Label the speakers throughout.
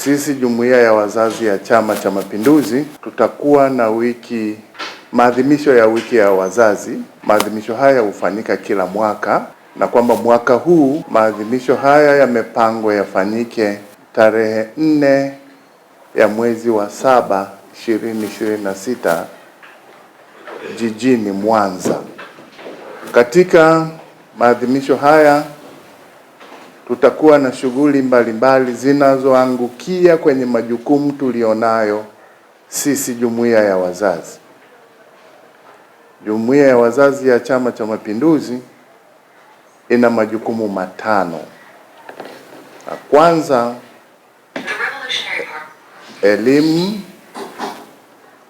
Speaker 1: Sisi jumuiya ya wazazi ya Chama cha Mapinduzi tutakuwa na maadhimisho ya wiki ya wazazi. Maadhimisho haya hufanyika kila mwaka, na kwamba mwaka huu maadhimisho haya yamepangwa yafanyike tarehe 4 ya mwezi wa 7 2026 jijini Mwanza. Katika maadhimisho haya tutakuwa na shughuli mbalimbali zinazoangukia kwenye majukumu tulionayo sisi jumuiya ya wazazi. Jumuiya ya wazazi ya Chama cha Mapinduzi ina majukumu matano. La kwanza, elimu.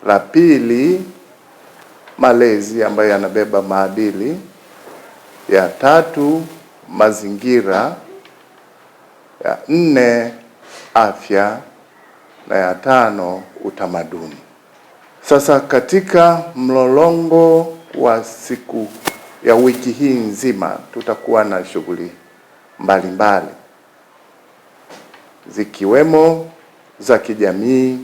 Speaker 1: La pili, malezi ambayo yanabeba maadili. Ya tatu, mazingira. Ya 4, afya, na ya 5, utamaduni. Sasa katika mlolongo wa siku ya wiki hii nzima tutakuwa na shughuli mbalimbali zikiwemo za kijamii,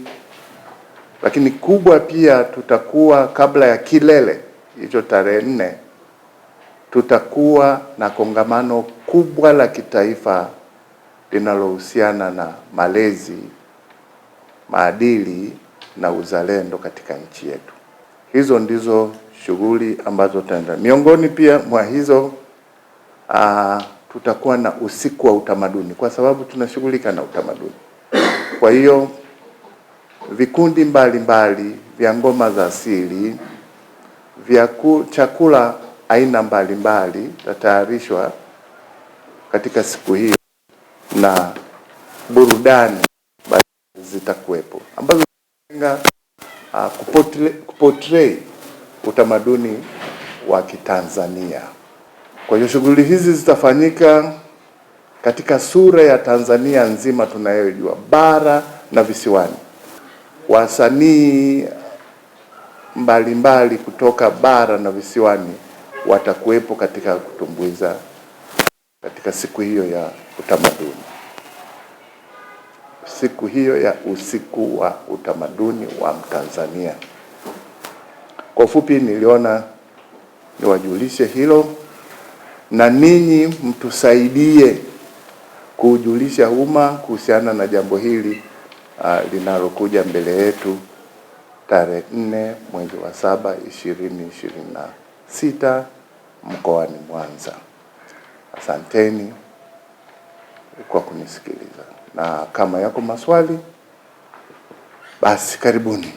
Speaker 1: lakini kubwa pia tutakuwa, kabla ya kilele hicho tarehe 4, tutakuwa na kongamano kubwa la kitaifa linalohusiana na malezi, maadili na uzalendo katika nchi yetu. Hizo ndizo shughuli ambazo tutaenda. Miongoni pia mwa hizo tutakuwa na usiku wa utamaduni, kwa sababu tunashughulika na utamaduni. Kwa hiyo vikundi mbalimbali vya ngoma za asili, vya chakula aina mbalimbali tatayarishwa katika siku hii, na burudani zitakuwepo ambazo zinalenga kuportray utamaduni wa Kitanzania. Kwa hiyo shughuli hizi zitafanyika katika sura ya Tanzania nzima tunayojua, bara na visiwani. Wasanii mbalimbali kutoka bara na visiwani watakuwepo katika kutumbuiza katika siku hiyo ya utamaduni, siku hiyo ya usiku wa utamaduni wa Mtanzania. Kwa ufupi, niliona niwajulishe hilo, na ninyi mtusaidie kujulisha umma kuhusiana na jambo hili linalokuja mbele yetu tarehe 4 mwezi wa 7 2026 mkoani Mwanza. Asanteni kwa kunisikiliza, na kama yako maswali basi karibuni.